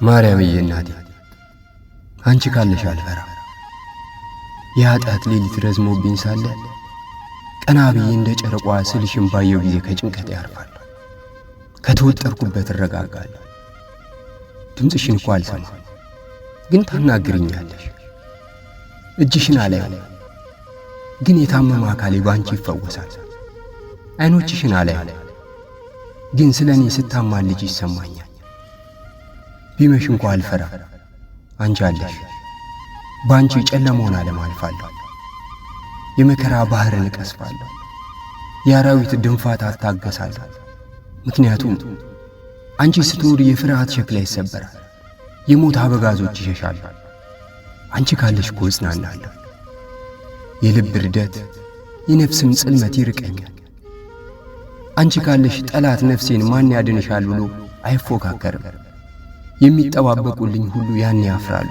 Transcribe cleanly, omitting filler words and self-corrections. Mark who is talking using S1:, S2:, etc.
S1: ማርያምዬ እናቴ አንቺ ካለሽ አልፈራ። የኃጢአት ሌሊት ረዝሞብኝ ሳለ ቀና ብዬ እንደ ጨረቋ ስልሽን ባየው ጊዜ ከጭንቀት ያርፋለሁ፣ ከተወጠርኩበት እረጋጋለሁ። ድምፅሽን እኮ አልሰማም፣ ግን ታናግርኛለሽ። እጅሽን አላየው፣ ግን የታመመ አካሌ ባንቺ ይፈወሳል። አይኖችሽን አላየው፣ ግን ስለኔ ስታማልጅ ይሰማኛል። ቢመሽ እንኳ አልፈራ፣ አንቺ አለሽ። ባንቺ ጨለማውን ዓለም አልፋለሁ፣ የመከራ ባህርን እቀስፋለሁ፣ የአራዊት ድንፋታ አታገሳለሁ። ምክንያቱም አንቺ ስትኖር የፍርሃት ሸክላ ይሰበራል፣ የሞት አበጋዞች ይሸሻሉ። አንቺ ካለሽ እኮ እጽናናለሁ። የልብ ርደት የነፍስም ጽልመት ይርቀኛል። አንቺ ካለሽ ጠላት ነፍሴን ማን ያድንሻል ብሎ አይፎካከርም። የሚጠባበቁልኝ ሁሉ ያን ያፍራሉ።